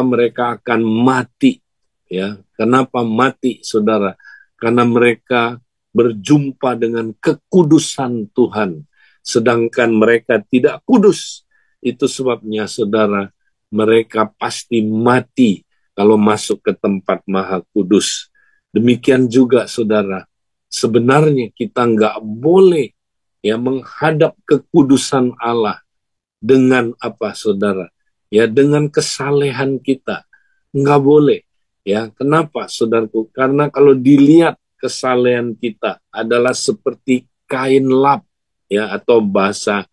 mereka akan mati. Ya, kenapa mati, saudara? Karena mereka berjumpa dengan kekudusan Tuhan, sedangkan mereka tidak kudus. Itu sebabnya, saudara, mereka pasti mati kalau masuk ke tempat Maha Kudus. Demikian juga, saudara, sebenarnya kita nggak boleh ya menghadap kekudusan Allah dengan apa, saudara? Ya, dengan kesalehan kita. Nggak boleh. Ya, kenapa, saudaraku? Karena kalau dilihat kesalehan kita adalah seperti kain lap, ya, atau bahasa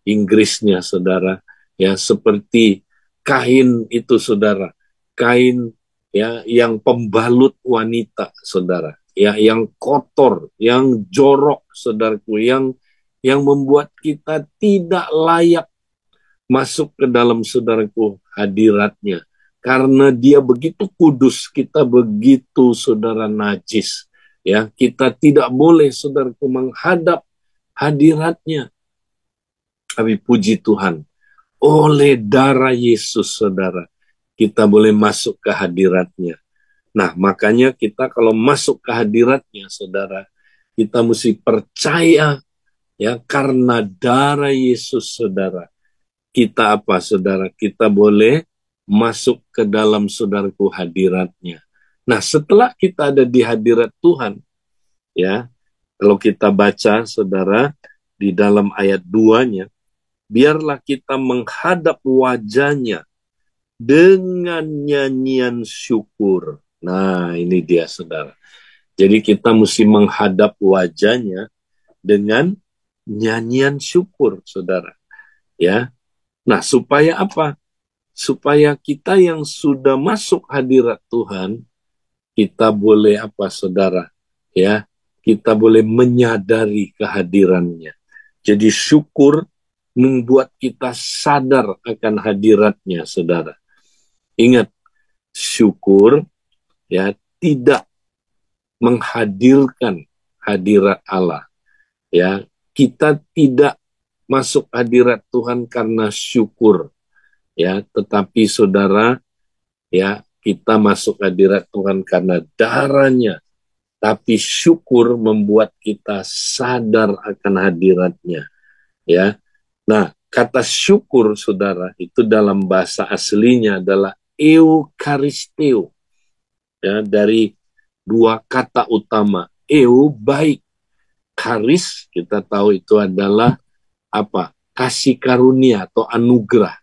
Inggrisnya, saudara, ya, seperti kain itu, saudara, kain ya yang pembalut wanita, saudara, ya, yang kotor, yang jorok, saudaraku, yang membuat kita tidak layak masuk ke dalam, saudaraku, hadiratnya. Karena dia begitu kudus, kita begitu, saudara, najis. Ya, kita tidak boleh, saudaraku, menghadap hadiratnya. Tapi puji Tuhan, oleh darah Yesus, saudara, kita boleh masuk ke hadiratnya. Nah, makanya kita kalau masuk ke hadiratnya, saudara, kita mesti percaya, ya, karena darah Yesus, saudara, kita apa, saudara? Kita boleh masuk ke dalam, saudaraku, hadiratnya. Nah, setelah kita ada di hadirat Tuhan, ya, kalau kita baca, saudara, di dalam ayat 2-nya, biarlah kita menghadap wajahnya dengan nyanyian syukur. Nah, ini dia, saudara. Jadi kita mesti menghadap wajahnya dengan nyanyian syukur, saudara. Ya, nah, supaya apa? Supaya kita yang sudah masuk hadirat Tuhan, kita boleh apa, saudara? Ya, kita boleh menyadari kehadirannya. Jadi syukur membuat kita sadar akan hadiratnya, saudara. Ingat, syukur ya tidak menghadirkan hadirat Allah. Ya, kita tidak masuk hadirat Tuhan karena syukur. Ya, tetapi saudara, ya, kita masuk hadirat Tuhan karena darahnya. Tapi syukur membuat kita sadar akan hadiratnya. Ya, nah, kata syukur, saudara, itu dalam bahasa aslinya adalah eukaristeo. Ya, dari dua kata utama. Baik. Karis, kita tahu itu adalah apa? Kasih karunia atau anugerah.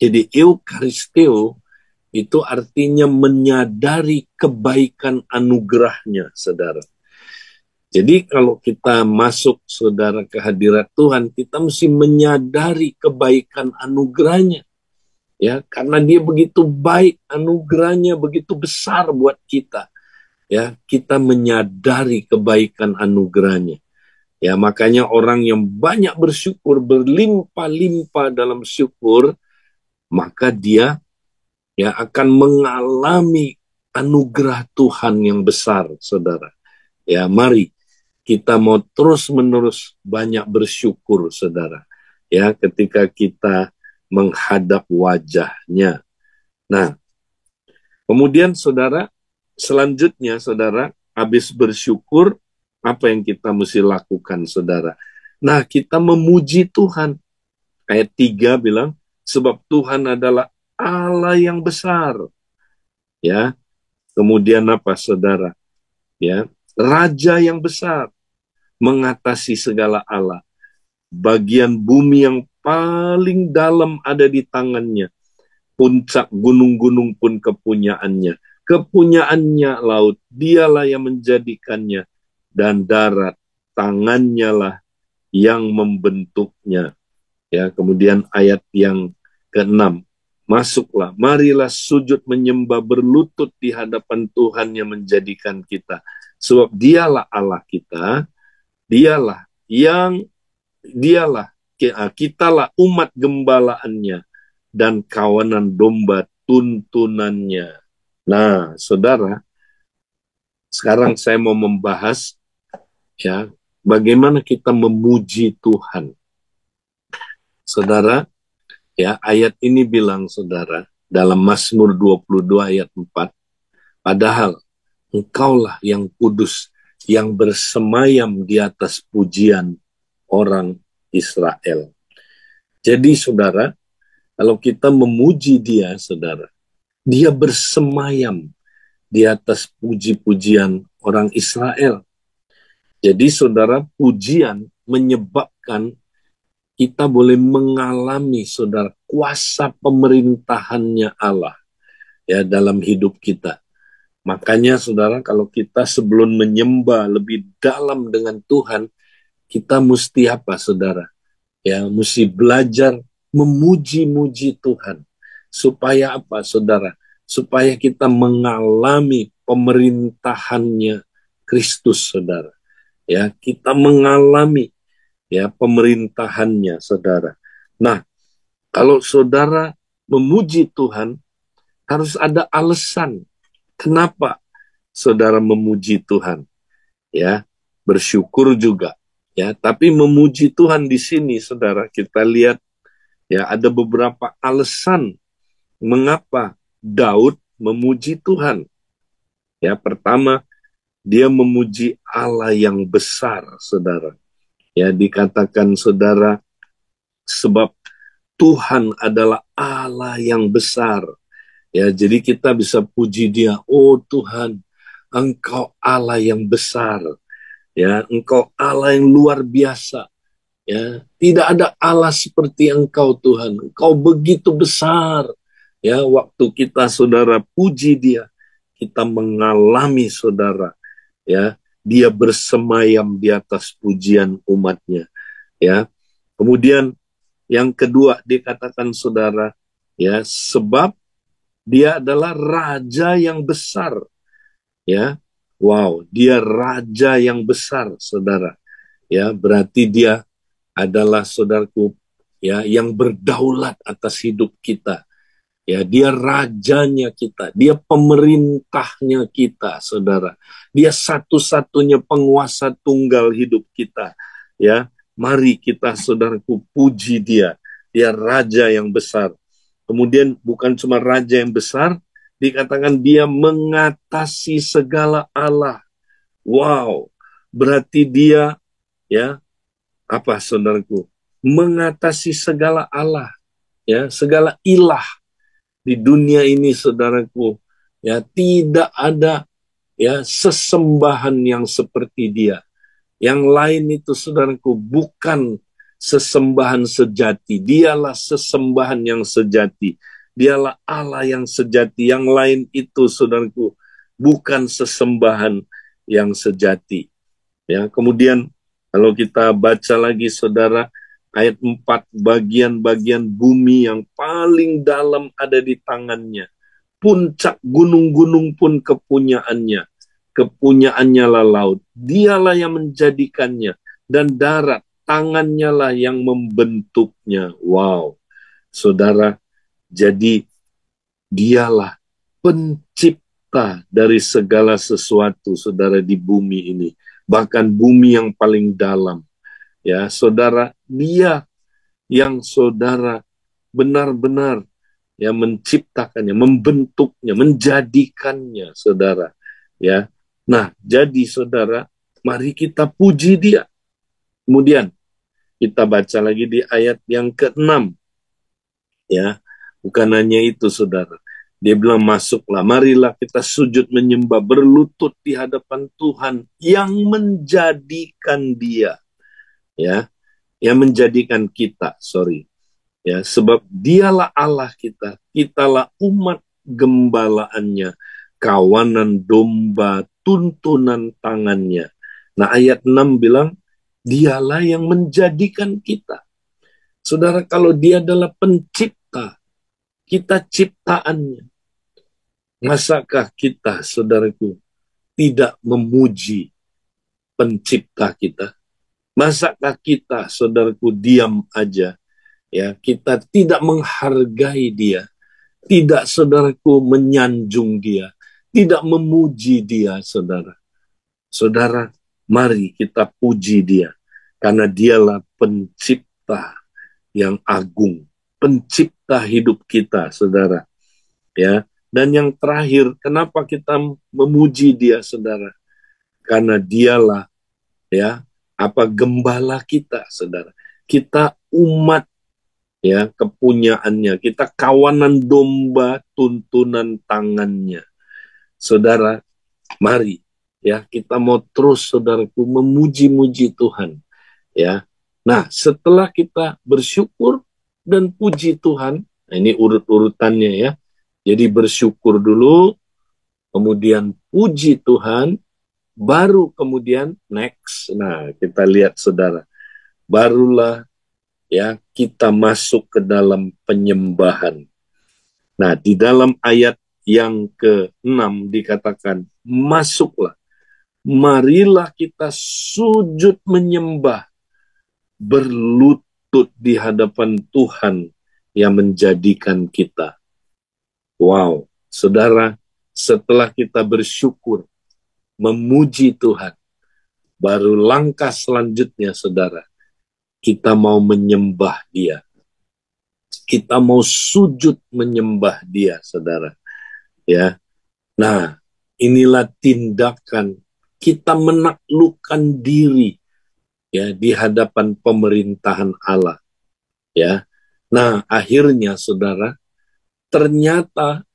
Jadi eukaristeo itu artinya menyadari kebaikan anugerahnya, saudara. Jadi kalau kita masuk, saudara, ke hadirat Tuhan, kita mesti menyadari kebaikan anugerahnya. Ya, karena dia begitu baik, anugerahnya begitu besar buat kita. Ya, kita menyadari kebaikan anugerahnya. Ya, makanya orang yang banyak bersyukur, berlimpah-limpah dalam syukur, maka dia ya akan mengalami anugerah Tuhan yang besar, saudara. Ya, mari kita mau terus-menerus banyak bersyukur, saudara. Ya, ketika kita menghadap wajahnya. Nah, kemudian, saudara, selanjutnya, saudara, habis bersyukur, apa yang kita mesti lakukan, saudara? Nah, kita memuji Tuhan. Ayat 3 bilang, sebab Tuhan adalah Allah yang besar. Ya, kemudian apa, saudara? Ya, Raja yang besar, mengatasi segala Allah. Bagian bumi yang paling dalam ada di tangannya. Puncak gunung-gunung pun kepunyaannya. Kepunyaannya laut, dialah yang menjadikannya. Dan darat, tangannya lah yang membentuknya. Ya, kemudian ayat yang ke-6. Masuklah, marilah sujud menyembah berlutut di hadapan Tuhan yang menjadikan kita. Sebab dialah Allah kita, dialah kitalah umat gembalaannya dan kawanan domba tuntunannya. Nah, saudara, sekarang saya mau membahas ya bagaimana kita memuji Tuhan. Saudara, ya, ayat ini bilang, saudara, dalam Mazmur 22 ayat 4, padahal Engkaulah yang kudus, yang bersemayam di atas pujian orang Israel. Jadi saudara, kalau kita memuji dia, saudara, dia bersemayam di atas puji-pujian orang Israel. Jadi saudara, pujian menyebabkan kita boleh mengalami, saudara, kuasa pemerintahannya Allah ya dalam hidup kita. Makanya saudara, kalau kita sebelum menyembah lebih dalam dengan Tuhan, kita mesti apa saudara? Ya, mesti belajar memuji-muji Tuhan. Supaya apa saudara? Supaya kita mengalami pemerintahannya Kristus saudara. Ya, kita mengalami ya pemerintahannya saudara. Nah, kalau saudara memuji Tuhan, harus ada alasan. Kenapa saudara memuji Tuhan? Ya, bersyukur juga. Ya, tapi memuji Tuhan di sini, saudara, kita lihat ya ada beberapa alasan mengapa Daud memuji Tuhan. Ya, pertama, dia memuji Allah yang besar, saudara. Ya, dikatakan saudara, sebab Tuhan adalah Allah yang besar. Ya, jadi kita bisa puji dia, oh Tuhan, Engkau Allah yang besar. Ya, Engkau Allah yang luar biasa. Ya, tidak ada Allah seperti Engkau Tuhan. Engkau begitu besar. Ya, waktu kita saudara puji dia, kita mengalami saudara, ya, dia bersemayam di atas pujian umatnya. Ya, kemudian yang kedua dikatakan saudara, ya, sebab dia adalah raja yang besar. Ya, wow, dia raja yang besar, saudara. Ya, berarti dia adalah saudaraku, ya, yang berdaulat atas hidup kita. Ya, dia rajanya kita, dia pemerintahnya kita, saudara. Dia satu-satunya penguasa tunggal hidup kita. Ya, mari kita saudaraku puji dia. Dia raja yang besar. Kemudian bukan cuma raja yang besar, dikatakan dia mengatasi segala Allah. Wow, berarti dia ya apa saudaraku? Mengatasi segala Allah, ya, segala ilah di dunia ini saudaraku. Ya, tidak ada ya sesembahan yang seperti dia. Yang lain itu saudaraku bukan sesembahan sejati. Dialah sesembahan yang sejati. Dialah Allah yang sejati. Yang lain itu saudaraku bukan sesembahan yang sejati. Ya, kemudian kalau kita baca lagi saudara, ayat 4, bagian-bagian bumi yang paling dalam ada di tangannya. Puncak gunung-gunung pun kepunyaannya. Kepunyaannya lah laut. Dialah yang menjadikannya. Dan darat, tangannya lah yang membentuknya. Wow. Saudara, jadi dialah pencipta dari segala sesuatu, saudara, di bumi ini. Bahkan bumi yang paling dalam. Ya, saudara, dia yang saudara benar-benar ya menciptakannya, membentuknya, menjadikannya, saudara. Ya. Nah, jadi saudara, mari kita puji dia. Kemudian kita baca lagi di ayat yang ke-6. Ya, bukan hanya itu, saudara. Dia bilang, masuklah, marilah kita sujud menyembah, berlutut di hadapan Tuhan yang menjadikan dia. Ya, yang menjadikan kita, Ya, sebab dialah Allah kita, kitalah umat gembalaannya, kawanan domba, tuntunan tangannya. Nah, ayat 6 bilang, dialah yang menjadikan kita. Saudara, kalau dia adalah pencipta, kita ciptaannya. Masakah kita, saudaraku, tidak memuji pencipta kita? Masakah kita, saudaraku, diam aja? Ya, kita tidak menghargai dia, tidak saudaraku menyanjung dia, tidak memuji dia, saudara. Saudara, mari kita puji dia, karena dialah pencipta yang agung, pencipta hidup kita, saudara. ya. Dan yang terakhir, kenapa kita memuji Dia, saudara? Karena Dialah, ya, gembala kita, saudara. Kita umat, ya, kepunyaannya. Kita kawanan domba tuntunan tangannya. Saudara, mari, ya, kita mau terus, saudaraku, memuji-muji Tuhan, ya. Nah, setelah kita bersyukur dan puji Tuhan, nah ini urut-urutannya, ya. Jadi bersyukur dulu, kemudian puji Tuhan, baru kemudian next. Nah, kita lihat, saudara, barulah, ya, kita masuk ke dalam penyembahan. Nah, di dalam ayat yang ke-6 dikatakan, masuklah, marilah kita sujud menyembah, berlutut di hadapan Tuhan yang menjadikan kita. Wow, saudara, setelah kita bersyukur, memuji Tuhan, baru langkah selanjutnya, saudara, kita mau menyembah Dia. Kita mau sujud menyembah Dia, saudara. Ya, nah, inilah tindakan kita menaklukkan diri, ya, di hadapan pemerintahan Allah. Ya, nah, akhirnya, saudara, ternyata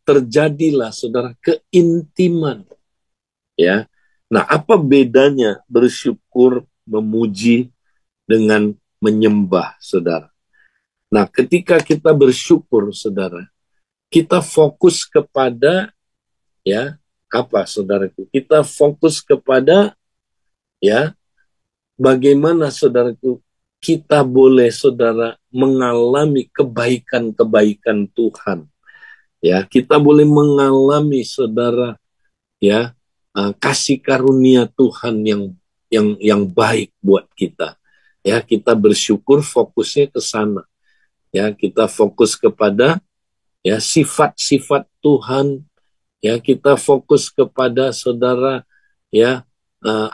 terjadilah, saudara, keintiman. Ya, nah, apa bedanya bersyukur, memuji dengan menyembah, saudara? Nah, ketika kita bersyukur, saudara, kita fokus kepada, ya, saudaraku? Kita fokus kepada, ya, bagaimana, saudaraku, kita boleh, saudara, mengalami kebaikan-kebaikan Tuhan. Ya, kita boleh mengalami, saudara, ya, kasih karunia Tuhan yang baik buat kita. Ya, kita bersyukur, fokusnya ke sana. Ya, kita fokus kepada, ya, sifat-sifat Tuhan. Ya, kita fokus kepada, saudara, ya,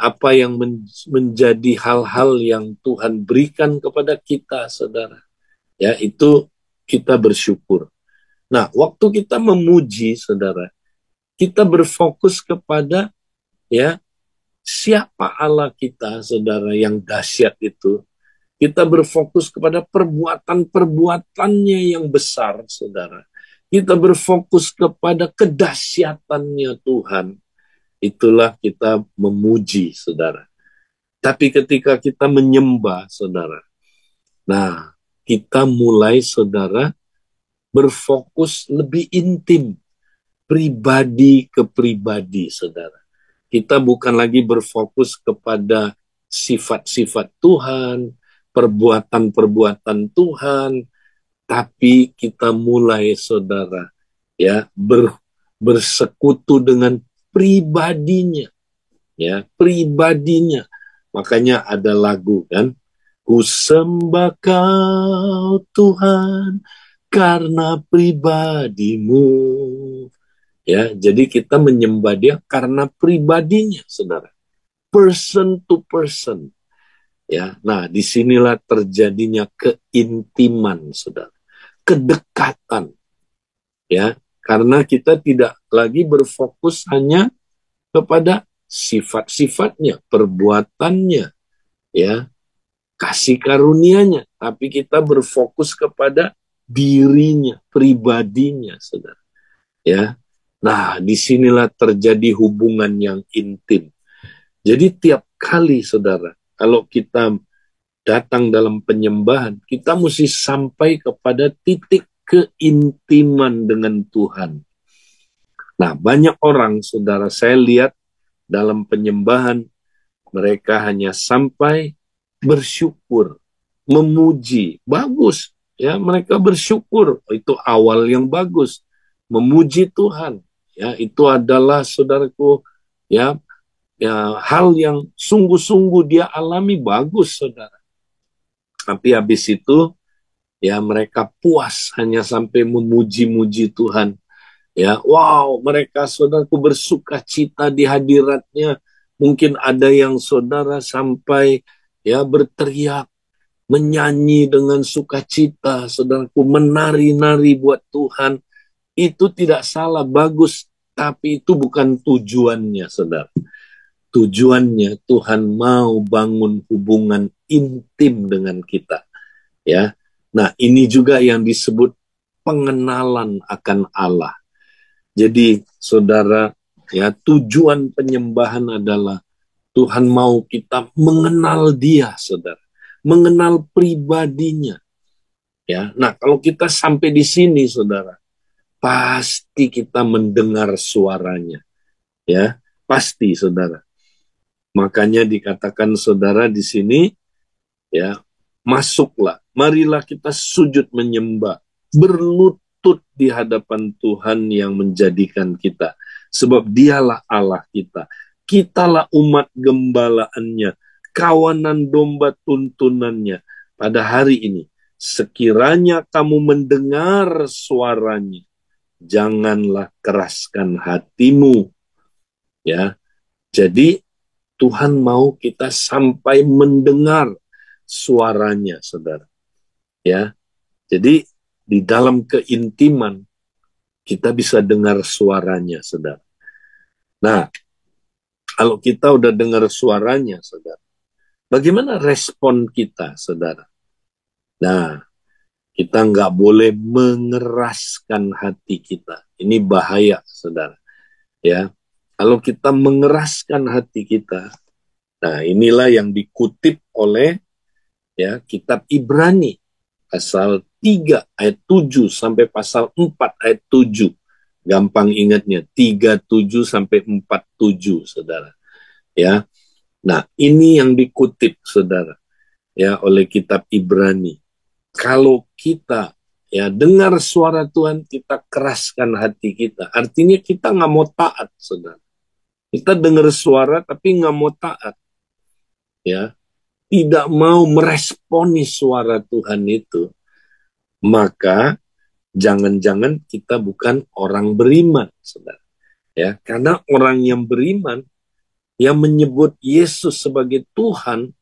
apa yang menjadi hal-hal yang Tuhan berikan kepada kita, saudara. Ya, itu kita bersyukur. Nah, waktu kita memuji, saudara, kita berfokus kepada, ya, siapa Allah kita, saudara, yang dahsyat itu. Kita berfokus kepada perbuatan-perbuatannya yang besar, saudara. Kita berfokus kepada kedahsyatannya Tuhan. Itulah kita memuji, saudara. Tapi ketika kita menyembah, saudara, nah, kita mulai, saudara, berfokus lebih intim, pribadi ke pribadi, saudara. Kita bukan lagi berfokus kepada sifat-sifat Tuhan, perbuatan-perbuatan Tuhan, tapi kita mulai, saudara, ya, bersekutu dengan pribadinya, ya, pribadinya. Makanya ada lagu, kan, ku sembah Kau Tuhan karena pribadimu. Ya, jadi kita menyembah Dia karena pribadinya, saudara, person to person. Ya, nah, disinilah terjadinya keintiman, saudara, kedekatan. Ya, karena kita tidak lagi berfokus hanya kepada sifat-sifatnya, perbuatannya, ya, kasih karunia-Nya, tapi kita berfokus kepada dirinya, pribadinya, saudara. Ya, nah, disinilah terjadi hubungan yang intim. Jadi tiap kali, saudara, kalau kita datang dalam penyembahan, kita mesti sampai kepada titik keintiman dengan Tuhan. Nah, banyak orang, saudara, saya lihat dalam penyembahan, mereka hanya sampai bersyukur, memuji, bagus. Ya, mereka bersyukur, itu awal yang bagus. Memuji Tuhan, ya, itu adalah, saudaraku, ya, hal yang sungguh-sungguh dia alami, bagus, saudara. Tapi habis itu, ya, mereka puas hanya sampai memuji-muji Tuhan. Ya, wow, mereka, saudaraku, bersuka cita di hadiratnya. Mungkin ada yang, saudara, sampai, ya, berteriak, menyanyi dengan sukacita, saudaraku, menari-nari buat Tuhan. Itu tidak salah, bagus, tapi itu bukan tujuannya, saudara. Tujuannya Tuhan mau bangun hubungan intim dengan kita, ya. Nah, ini juga yang disebut pengenalan akan Allah. Jadi, saudara, ya, tujuan penyembahan adalah Tuhan mau kita mengenal Dia, saudara, mengenal pribadinya, ya. Nah, kalau kita sampai di sini, saudara, pasti kita mendengar suaranya, ya, pasti, saudara. Makanya dikatakan, saudara, di sini, ya, masuklah, marilah kita sujud menyembah, berlutut di hadapan Tuhan yang menjadikan kita, sebab Dialah Allah kita. Kitalah umat gembalaannya, kawanan domba tuntunannya. Pada hari ini, sekiranya kamu mendengar suaranya, janganlah keraskan hatimu. Ya, jadi Tuhan mau kita sampai mendengar suaranya, saudara. Ya, jadi di dalam keintiman kita bisa dengar suaranya, saudara. Nah, kalau kita udah dengar suaranya, saudara, bagaimana respon kita, saudara? Nah, kita nggak boleh mengeraskan hati kita. Ini bahaya, saudara. Ya, kalau kita mengeraskan hati kita, nah inilah yang dikutip oleh, ya, kitab Ibrani pasal 3 ayat 7 sampai pasal 4 ayat 7. Gampang ingatnya, 37 sampai 47, saudara. Ya. Nah, ini yang dikutip, saudara, ya, oleh kitab Ibrani. Kalau kita, ya, dengar suara Tuhan, kita keraskan hati kita. Artinya kita nggak mau taat, saudara. Kita dengar suara tapi nggak mau taat, ya, tidak mau meresponi suara Tuhan itu, maka jangan-jangan kita bukan orang beriman, saudara. Ya, karena orang yang beriman, yang menyebut Yesus sebagai Tuhan,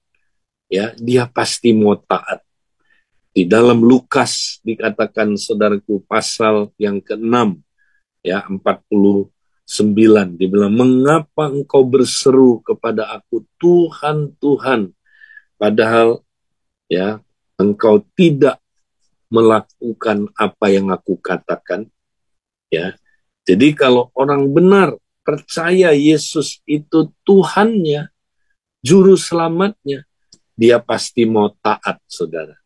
ya, dia pasti mau taat. Di dalam Lukas dikatakan, saudaraku, pasal yang ke-6, ya, 49, dibilang, mengapa engkau berseru kepada aku, Tuhan, Tuhan, padahal, ya, engkau tidak melakukan apa yang aku katakan, ya. Jadi kalau orang benar percaya Yesus itu Tuhannya, juru selamatnya, dia pasti mau taat, saudara.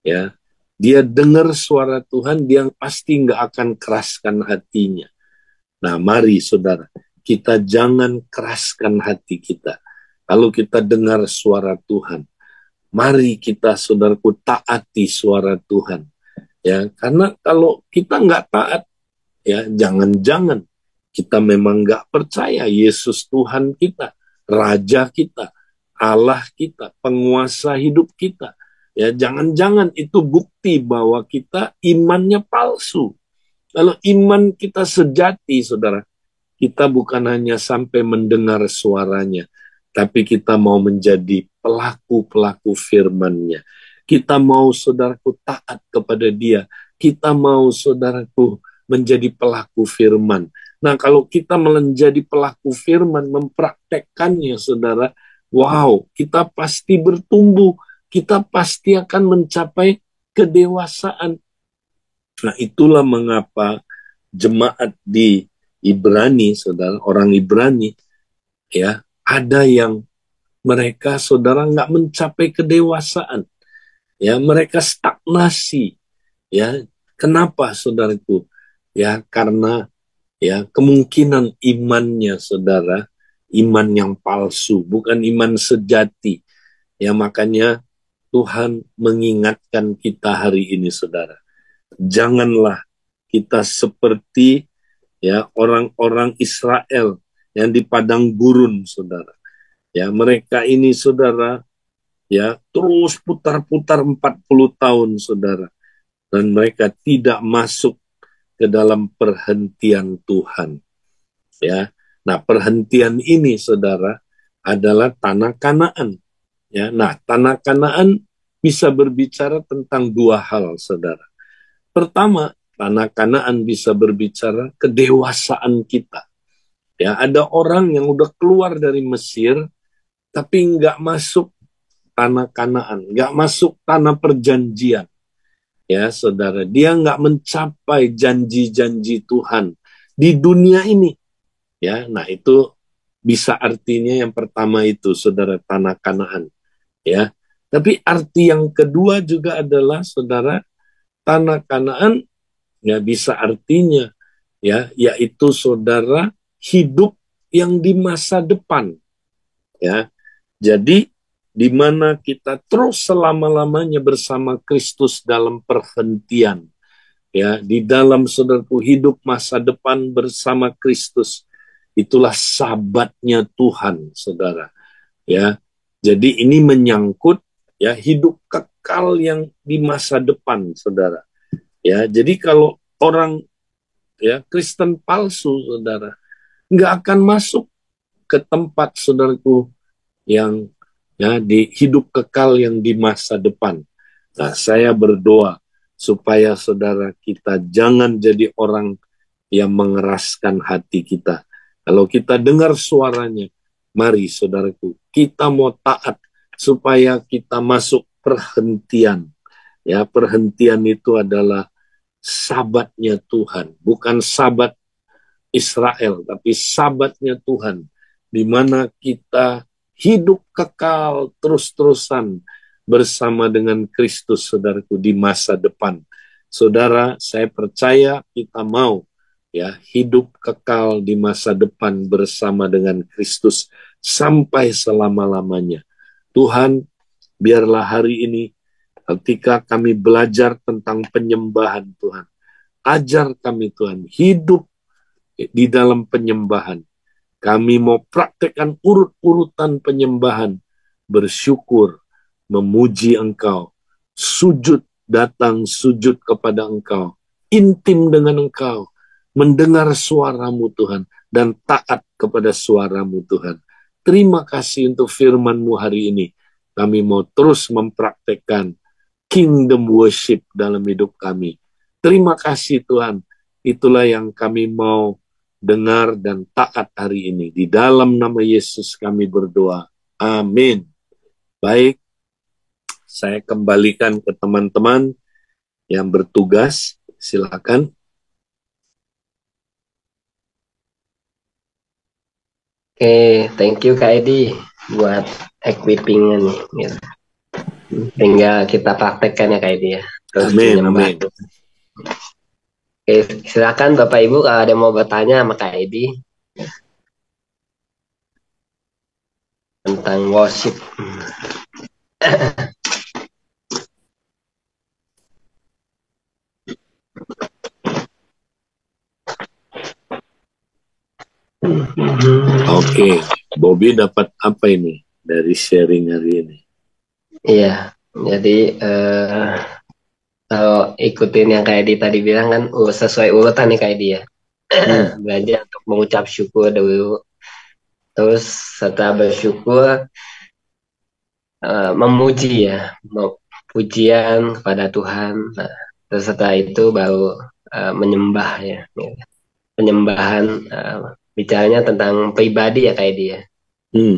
Ya, dia dengar suara Tuhan, dia pasti nggak akan keraskan hatinya. Nah, mari, saudara, kita jangan keraskan hati kita. Kalau kita dengar suara Tuhan, mari kita, saudaraku, taati suara Tuhan. Ya, karena kalau kita nggak taat, ya, jangan-jangan kita memang nggak percaya Yesus Tuhan kita, Raja kita, Allah kita, penguasa hidup kita. Ya, jangan-jangan itu bukti bahwa kita imannya palsu. Kalau iman kita sejati, saudara, kita bukan hanya sampai mendengar suaranya, tapi kita mau menjadi pelaku-pelaku firman-Nya. Kita mau, saudaraku, taat kepada Dia. Kita mau, saudaraku, menjadi pelaku firman. Nah, kalau kita menjadi pelaku firman, mempraktekkannya, saudara, wow, kita pasti bertumbuh. Kita pasti akan mencapai kedewasaan. Nah, itulah mengapa jemaat di Ibrani, saudara, orang Ibrani, ya, ada yang mereka, saudara, nggak mencapai kedewasaan, ya, mereka stagnasi, ya. Kenapa, saudaraku? Ya, karena, ya, kemungkinan imannya, saudara, iman yang palsu, bukan iman sejati. Ya, makanya Tuhan mengingatkan kita hari ini, saudara. Janganlah kita seperti, ya, orang-orang Israel yang di padang gurun, saudara. Ya, mereka ini, saudara, ya, terus putar-putar 40 tahun, saudara. Dan mereka tidak masuk ke dalam perhentian Tuhan. Ya. Nah, perhentian ini, saudara, adalah tanah Kanaan. Ya. Nah, tanah Kanaan bisa berbicara tentang dua hal, saudara. Pertama, tanah Kanaan bisa berbicara kedewasaan kita. Ya, ada orang yang udah keluar dari Mesir, tapi nggak masuk tanah Kanaan, nggak masuk tanah perjanjian. Ya, saudara, dia nggak mencapai janji-janji Tuhan di dunia ini. Ya, nah itu bisa artinya yang pertama itu, saudara, tanah Kanaan. Ya, tapi arti yang kedua juga adalah, saudara, tanah Kanaan ya bisa artinya ya, yaitu saudara hidup yang di masa depan. Ya, jadi di mana kita terus selama-lamanya bersama Kristus dalam perhentian. Ya, di dalam saudaraku hidup masa depan bersama Kristus. Itulah sabatnya Tuhan, saudara. Ya, jadi ini menyangkut ya hidup kekal yang di masa depan, saudara. Ya, jadi kalau orang ya Kristen palsu, saudara, nggak akan masuk ke tempat saudaraku yang ya di hidup kekal yang di masa depan. Nah, saya berdoa supaya saudara kita jangan jadi orang yang mengeraskan hati kita. Kalau kita dengar suaranya, mari saudaraku, kita mau taat supaya kita masuk perhentian. Ya, perhentian itu adalah sabatnya Tuhan, bukan sabat Israel, tapi sabatnya Tuhan, di mana kita hidup kekal terus-terusan bersama dengan Kristus, saudaraku, di masa depan. Saudara, saya percaya kita mau ya hidup kekal di masa depan bersama dengan Kristus sampai selama-lamanya. Tuhan, biarlah hari ini ketika kami belajar tentang penyembahan Tuhan, ajar kami Tuhan hidup di dalam penyembahan. Kami mau praktekkan urut-urutan penyembahan, bersyukur, memuji Engkau, sujud, datang sujud kepada Engkau, intim dengan Engkau, mendengar suaramu Tuhan, dan taat kepada suaramu Tuhan. Terima kasih untuk firman-Mu hari ini. Kami mau terus mempraktekkan kingdom worship dalam hidup kami. Terima kasih Tuhan. Itulah yang kami mau dengar dan taat hari ini. Di dalam nama Yesus kami berdoa. Amin. Baik, saya kembalikan ke teman-teman yang bertugas. Silakan. Oke, thank you Kak Edi buat equipping-nya nih. Gitu. Tinggal kita praktekkan ya Kak Edi ya. Terus Amin, menyembah. amin. Oke, silakan Bapak Ibu kalau ada yang mau bertanya sama Kak Edi tentang worship. Oke, Bobby dapat apa ini dari sharing hari ini? Iya, jadi kalau ikutin yang Kak Edi tadi bilang kan sesuai urutan nih Kak Edi ya. Belajar untuk mengucap syukur dulu. Terus setelah bersyukur memuji ya, pujian kepada Tuhan. Nah, terus setelah itu baru menyembah ya. Penyembahan bicaranya tentang pribadi ya kayak dia.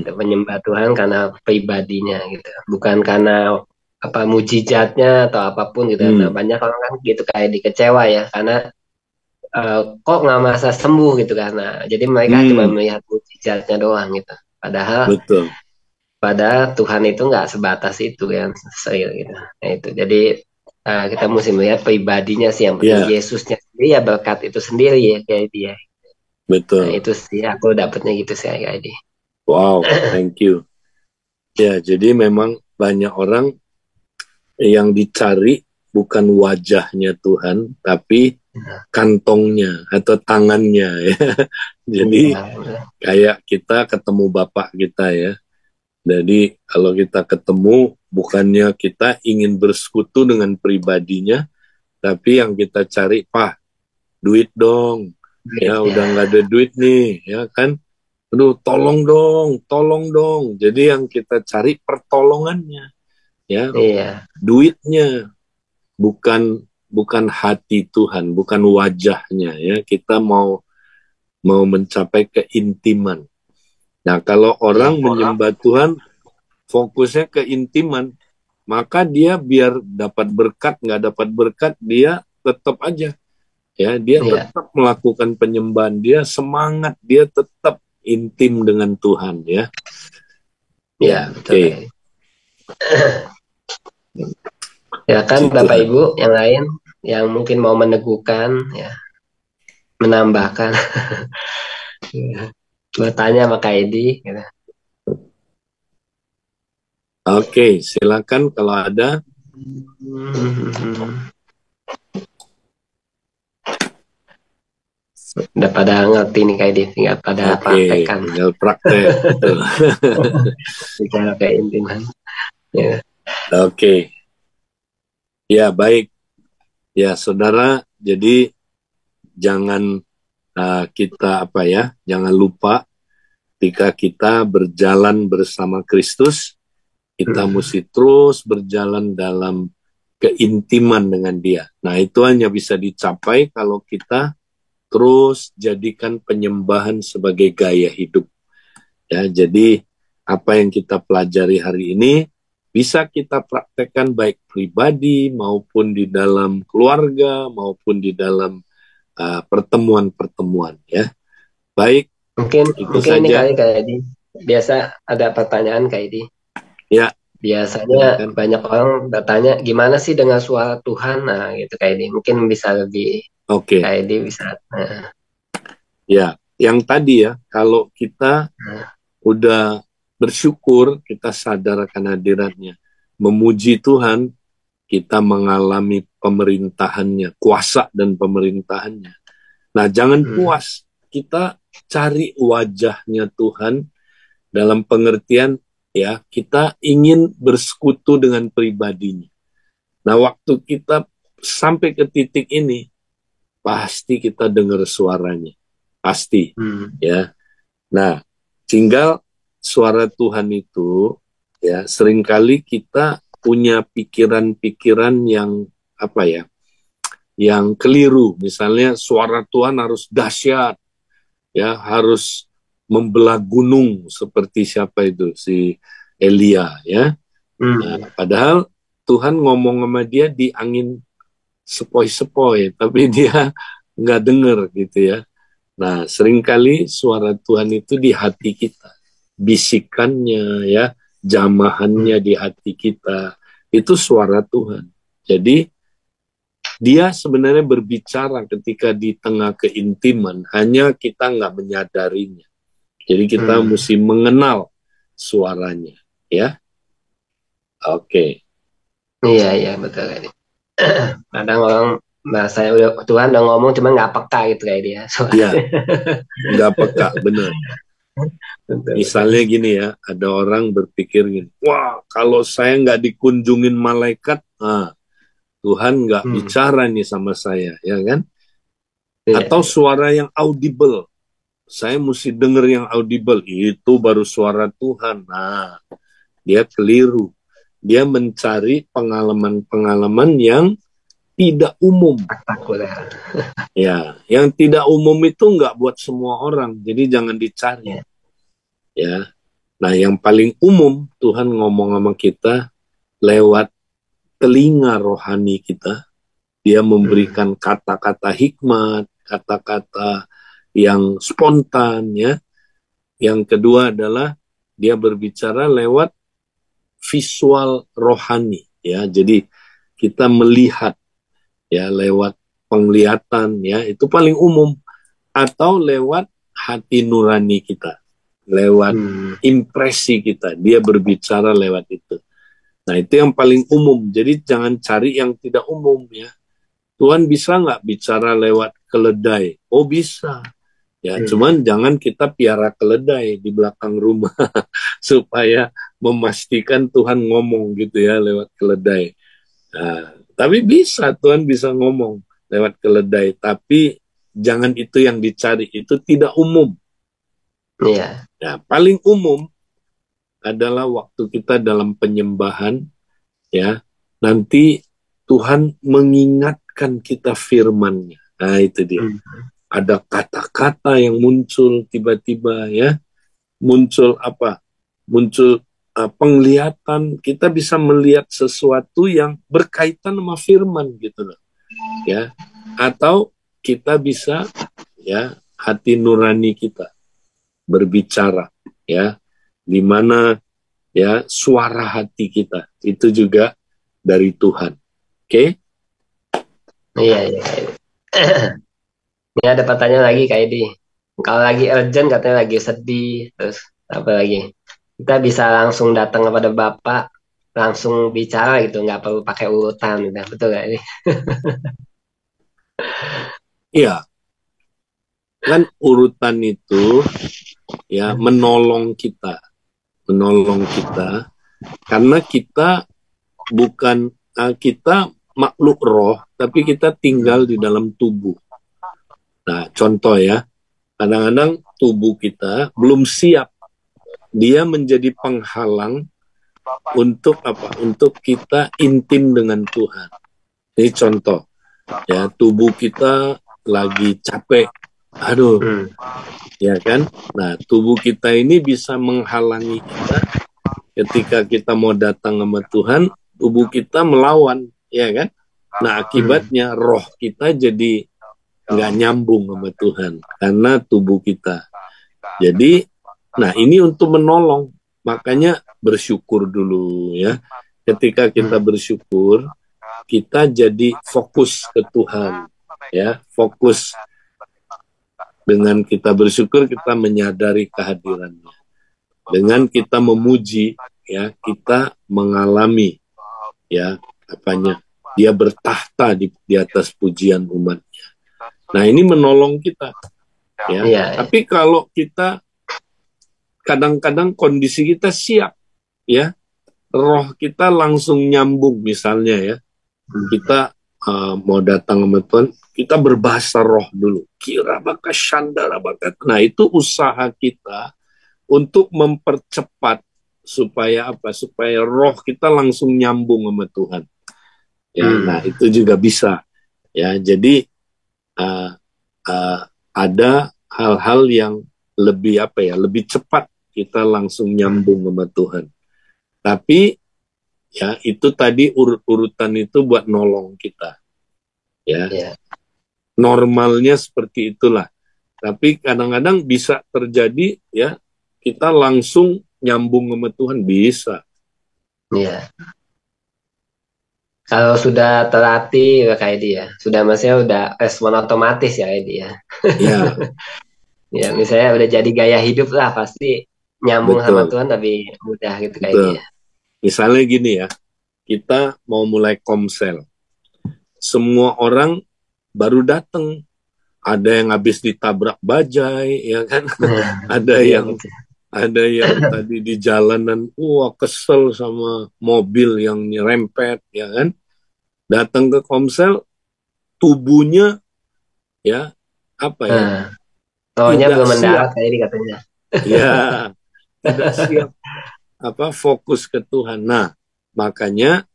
Menyembah Tuhan karena pribadinya gitu, bukan karena apa mujizatnya atau apapun gitu. Nah, banyak orang kan gitu kayak dikecewa ya karena kok nggak masa sembuh gitu karena jadi mereka cuma melihat mujizatnya doang gitu. Padahal Betul. pada Tuhan itu nggak sebatas itu kan, gitu. Nah itu jadi kita mesti melihat pribadinya sih, yang penting Yesusnya sendiri ya, berkat itu sendiri ya kayak dia. Betul. Nah itu sih aku dapetnya gitu sih kayak dia. Wow, thank you. Ya, jadi memang banyak orang yang dicari bukan wajahnya Tuhan, tapi kantongnya atau tangannya ya. Jadi kayak kita ketemu Bapak kita ya. Jadi kalau kita ketemu, bukannya kita ingin bersekutu dengan pribadinya, tapi yang kita cari, Pak, duit dong. Ya udah nggak ada duit nih, ya kan? Aduh, tolong dong, tolong dong. Jadi yang kita cari pertolongannya, ya, duitnya, bukan bukan hati Tuhan, bukan wajahnya ya. Kita mau mencapai keintiman. Nah, kalau orang menyembah Tuhan fokusnya keintiman, maka dia biar dapat berkat nggak dapat berkat, dia tetap aja ya, dia tetap melakukan penyembahan, dia semangat, dia tetap intim dengan Tuhan ya. Ya, betul. Ya kan Bapak Ibu yang lain yang mungkin mau meneguhkan ya, menambahkan bertanya sama Kak Edi gitu. Oke, silakan kalau ada. Udah pada ngerti nih Kak Edi, tinggal pada praktekkan. Tinggal praktek, betul. Bicara keintiman. Ya. Oke. Ya, baik. Ya, saudara, jadi jangan kita jangan lupa ketika kita berjalan bersama Kristus, kita mesti terus berjalan dalam keintiman dengan Dia. Nah, itu hanya bisa dicapai kalau kita terus jadikan penyembahan sebagai gaya hidup. Ya, jadi apa yang kita pelajari hari ini bisa kita praktekkan baik pribadi maupun di dalam keluarga maupun di dalam pertemuan-pertemuan ya. Baik. Mungkin saja. Ini kali Kak Edi. Biasa ada pertanyaan Kak Edi. Ya. Biasanya banyak orang bertanya gimana sih dengan suara Tuhan, nah gitu Kak Edi. Mungkin bisa lebih Kak Edi bisa. Ya, yang tadi ya, kalau kita udah bersyukur, kita sadar akan hadiratnya, memuji Tuhan, kita mengalami pemerintahannya, kuasa dan pemerintahannya. Nah, jangan puas, kita cari wajahnya Tuhan dalam pengertian ya, kita ingin bersekutu dengan pribadinya. Nah, waktu kita sampai ke titik ini, pasti kita dengar suaranya. Pasti, ya. Nah, tinggal suara Tuhan itu, ya, seringkali kita punya pikiran-pikiran yang yang keliru. Misalnya suara Tuhan harus dahsyat, ya, harus membelah gunung seperti siapa itu, si Elia, ya. Nah, padahal Tuhan ngomong sama dia di angin sepoi-sepoi, tapi dia nggak dengar gitu ya. Nah, seringkali suara Tuhan itu di hati kita, bisikannya ya, jamahannya di hati kita, itu suara Tuhan. Jadi dia sebenarnya berbicara ketika di tengah keintiman, hanya kita nggak menyadarinya. Jadi kita mesti mengenal suaranya, ya. Oke. Iya betul. Kadang orang bahasa Tuhan udah ngomong cuma nggak peka gitu kayak dia. Iya, nggak peka, benar. Misalnya gini ya, ada orang berpikir gini, wah kalau saya nggak dikunjungin malaikat, Tuhan nggak bicara nih sama saya, ya kan? Atau suara yang audible, saya mesti dengar yang audible, itu baru suara Tuhan. Nah, dia keliru. Dia mencari pengalaman-pengalaman yang tidak umum. Ya, yang tidak umum itu nggak buat semua orang, jadi jangan dicari. Ya, nah yang paling umum Tuhan ngomong sama kita lewat telinga rohani kita. Dia memberikan kata-kata hikmat, kata-kata yang spontan ya. Yang kedua adalah dia berbicara lewat visual rohani ya. Jadi kita melihat ya lewat penglihatan ya, itu paling umum, atau lewat hati nurani kita, lewat impresi kita, dia berbicara lewat itu. Nah, itu yang paling umum. Jadi jangan cari yang tidak umum ya. Tuhan bisa nggak bicara lewat keledai? Oh bisa. Ya, cuman jangan kita piara keledai di belakang rumah supaya memastikan Tuhan ngomong gitu ya lewat keledai. Nah, tapi bisa, Tuhan bisa ngomong lewat keledai, tapi jangan itu yang dicari, itu tidak umum. Iya. Nah, paling umum adalah waktu kita dalam penyembahan, ya, nanti Tuhan mengingatkan memberikan kita firman-Nya. Nah, itu dia. Ada kata-kata yang muncul tiba-tiba, ya. Muncul apa? Muncul penglihatan. Kita bisa melihat sesuatu yang berkaitan sama firman gitu loh. Ya. Atau kita bisa, ya, hati nurani kita berbicara, ya. Di mana, ya, suara hati kita itu juga dari Tuhan. Oke? Iya, iya. Ini ada pertanyaan lagi kayak di, kalau lagi urgent katanya lagi sedih, terus apa lagi? Kita bisa langsung datang kepada Bapak, langsung bicara gitu, nggak perlu pakai urutan gitu. Betul nggak ini? Iya, kan urutan itu, ya, menolong kita karena kita bukan kita makhluk roh, tapi kita tinggal di dalam tubuh. Nah, contoh ya, kadang-kadang tubuh kita belum siap, dia menjadi penghalang untuk apa? Untuk kita intim dengan Tuhan. Ini contoh, ya, tubuh kita lagi capek, aduh, ya kan? Nah, tubuh kita ini bisa menghalangi kita ketika kita mau datang sama Tuhan, tubuh kita melawan, ya kan? Nah, akibatnya roh kita jadi nggak nyambung sama Tuhan karena tubuh kita. Jadi, nah, ini untuk menolong, makanya bersyukur dulu, ya. Ketika kita bersyukur, kita jadi fokus ke Tuhan, ya, fokus. Dengan kita bersyukur, kita menyadari kehadirannya. Dengan kita memuji, ya, kita mengalami, ya, apanya, dia bertahta di atas pujian umatnya. Nah, ini menolong kita, ya. Iya. Tapi kalau kita kadang-kadang kondisi kita siap, ya, roh kita langsung nyambung, misalnya, ya, kita mau datang sama Tuhan, kita berbahasa roh dulu. Kira bakat syandara bakat. Nah, itu usaha kita untuk mempercepat supaya apa? Supaya roh kita langsung nyambung sama Tuhan. Ya, nah, itu juga bisa. Ya, jadi ada hal-hal yang lebih apa ya? Lebih cepat kita langsung nyambung sama Tuhan. Tapi, ya, itu tadi urut-urutan itu buat nolong kita. Ya. Yeah. Normalnya seperti itulah. Tapi kadang-kadang bisa terjadi, ya, kita langsung nyambung sama Tuhan, bisa. Iya. Kalau sudah terlatih ya kayak dia, sudah maksudnya udah respon otomatis ya kayak dia. Ya. Ya, misalnya udah jadi gaya hidup lah, pasti nyambung sama Betul. Tuhan lebih mudah gitu kayak Betul. dia. Misalnya gini ya, kita mau mulai komsel. Semua orang baru datang. Ada yang habis ditabrak bajai, ya kan? Ada yang tadi di jalanan, wah, kesel sama mobil yang nyerempet, ya kan? Datang ke komsel, tubuhnya, ya, apa ya? Taunya Tidak belum siap. mendarat kayak katanya. Ya, tidak siap fokus ke Tuhan. Nah, makanya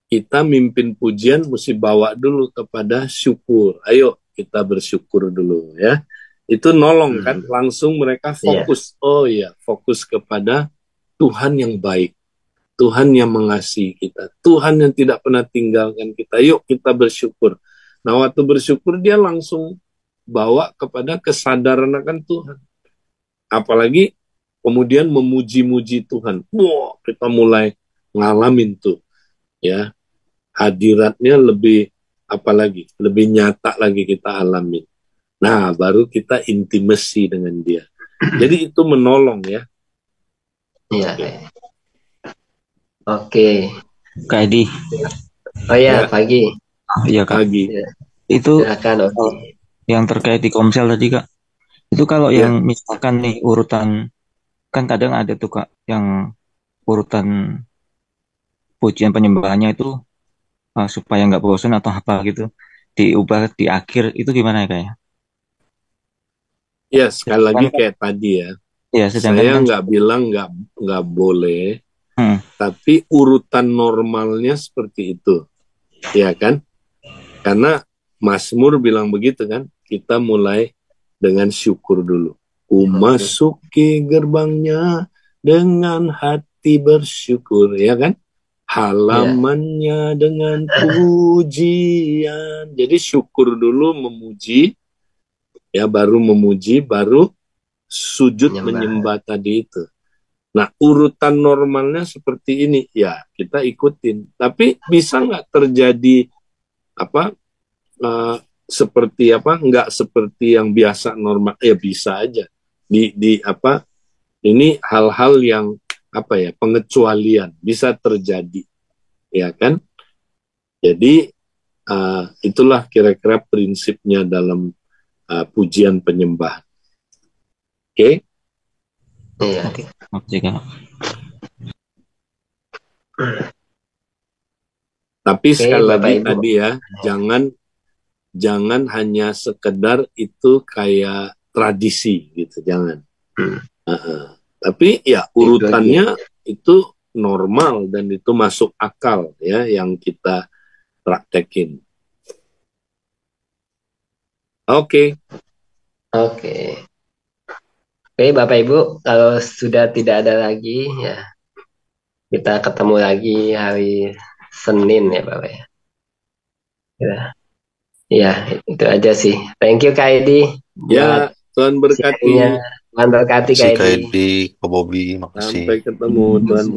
kita mimpin pujian mesti bawa dulu kepada syukur. Ayo kita bersyukur dulu, ya. Itu nolong kan, langsung mereka fokus. Yeah. Oh iya, fokus kepada Tuhan yang baik, Tuhan yang mengasihi kita, Tuhan yang tidak pernah tinggalkan kita. Yuk kita bersyukur. Nah, waktu bersyukur dia langsung bawa kepada kesadaran akan Tuhan. Apalagi kemudian memuji-muji Tuhan. Wah, kita mulai ngalamin tuh, ya, hadiratnya lebih apalagi lebih nyata lagi kita alamin. Nah, baru kita intimasi dengan dia. Jadi itu menolong, ya. Iya. Oke. Kak Edi. Oh ya, pagi. Iya, Kak. Pagi. Itu silakan, yang terkait di komsel tadi, Kak. Itu kalau yang misalkan nih urutan, kan kadang ada tuh, Kak, yang urutan pujian penyembahannya itu supaya nggak bosan atau apa gitu, diubah di akhir, itu gimana ya, Kak? Ya, sekali lagi kayak tadi ya. Ya, saya nggak bilang nggak boleh, tapi urutan normalnya seperti itu, ya kan? Karena Mazmur bilang begitu kan, kita mulai dengan syukur dulu. Masuki gerbangnya dengan hati bersyukur, ya kan? Halamannya dengan pujian. Jadi syukur dulu, memuji, ya, baru memuji, baru sujud menyembah tadi itu. Nah, urutan normalnya seperti ini, ya kita ikutin. Tapi bisa nggak terjadi seperti nggak seperti yang biasa normal? Ya bisa aja. Ini hal-hal yang pengecualian bisa terjadi, ya kan? Jadi itulah kira-kira prinsipnya dalam pujian penyembah. Oke? Iya. Oke, Kak. Tapi sekali lagi Bapak, tadi ya, jangan hanya sekedar itu kayak tradisi gitu, jangan. Tapi ya urutannya itu normal dan itu masuk akal ya yang kita praktekin. Oke, Bapak Ibu, kalau sudah tidak ada lagi ya kita ketemu lagi hari Senin ya Bapak ya. Ya, itu aja sih. Thank you Kak Edi. Ya, Tuhan berkati. Tuhan berkati Kak Edi. Kak Edi, Kak Bobby, makasih. Sampai ketemu, Tuhan